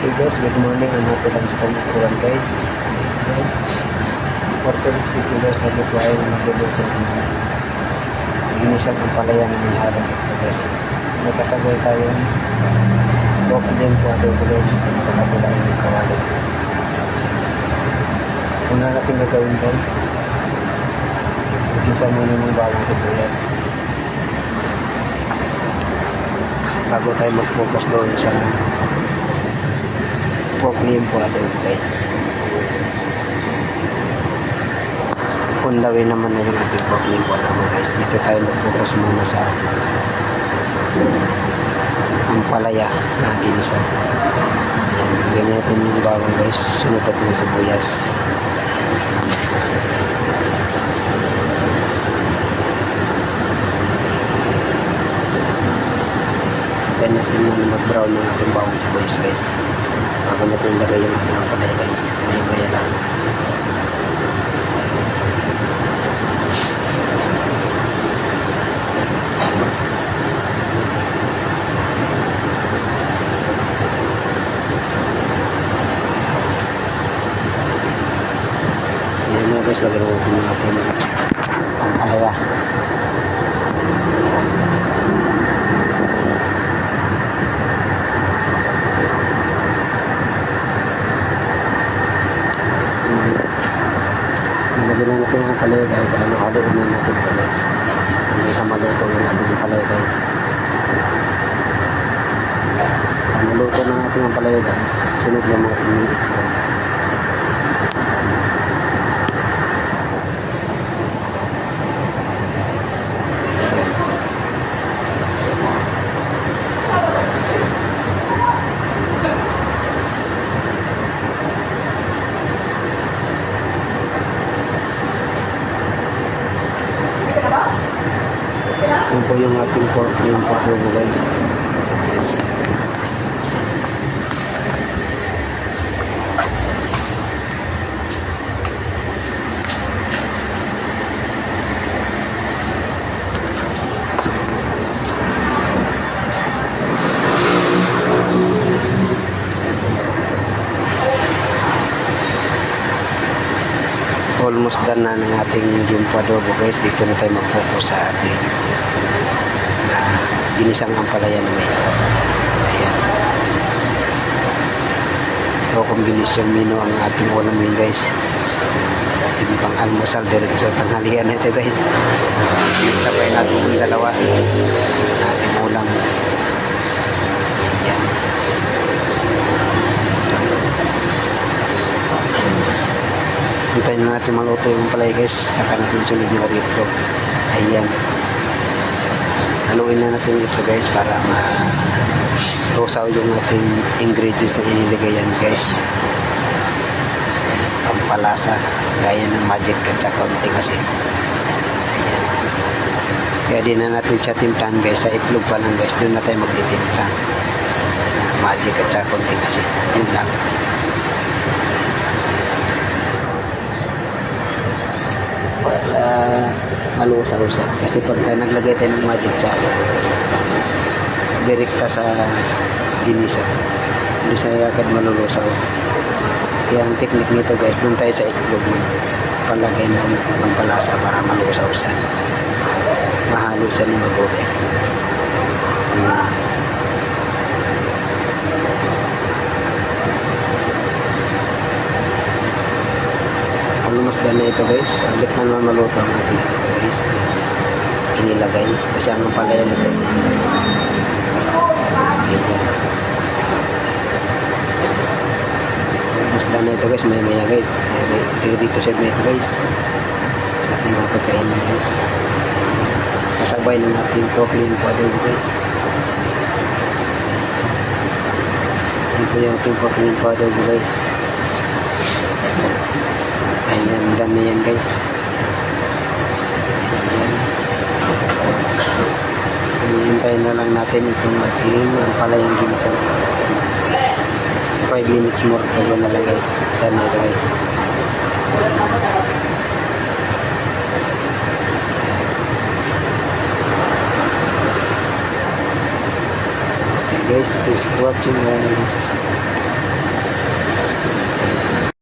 Okay guys, good morning. Ano po lang sa kanikuran guys. For today's video guys, tayo po ay magluluto ng ginisang ampalaya na may harang ito guys. May kasabay tayong pork din po adobo guys sa kabilang kawali. Una natin gagawin guys, igisa muna ng bawang sibuyas bago tayo mag-focus doon sa pork limpo adobo guys. Punlawin naman na yung ating pork limpo adobo guys. Dito tayo mag-focus muna sa ampalaya na ginisa. Ayan, bigyan natin yung bawang guys. Sunod natin yung sibuyas. Antayin natin muna mag-brown ng ating bawang sibuyas guys. Bago natin ilagay yung ating ampalaya guys. Maya-maya lang. Ayan mga guys, lagyan natin yung ating ampalaya. Nilagyan na natin ang palaya guys. Haluin na natin ito guys. Hindi sa maluto yung ating palaya guys. Ang maluto na natin ang palaya guys. Sunod na natin yung ito. Ito po yung ating pork limpo adobo guys. Almost done na ng ating limpo adobo guys. Dito na tayo mag-focus sa ating ginisang ampalaya na may ito. Ayan. Ito kombinasyon menu ang ating ulam yun guys. Sa ating pang almusal diretso tanghalian ito guys. Sabay natin yung dalawa na ating ulam. Ayan. Hintayin na natin maluto yung ampalaya guys. Saka natin sunod yung rito. Ayan. Haluin na natin ito guys para ma-rosaw yung ating ingredients na inilagayan guys. Pampalasa gaya ng magic at sa konting asin. Ayan. Kaya din na natin siya timplahan guys. Sa itlog pa lang guys, doon na tayo magtitimpla na magic at sa konting asin. Yun lang. Para malusaw-usaw. Kasi pagka naglagay tayo ng magic sa direkta sa ginisa, hindi siya agad malulusaw. Kaya ang technique nito guys, doon tayo sa itlog palagay ng pampalasa para malusaw siya. Mahalo siya ng mabuti. Almost done na ito guys. Sabit na naman maluto ang ating guys na inilagay. Kasi ang palaya nito. Almost done na ito guys. Maya guys. Dito serve na ito guys. Sa ating mga pagkainan guys. Kasabay ng ating pork limpo adobo guys. Yan po yung ating pork limpo adobo guys. Ayan, dami yan guys. Ayan. Hintayin na lang natin itong ating ampalayang ginisa. 5 minutes more. Pagod na lang guys. Done na guys. Okay guys, thanks for watching guys.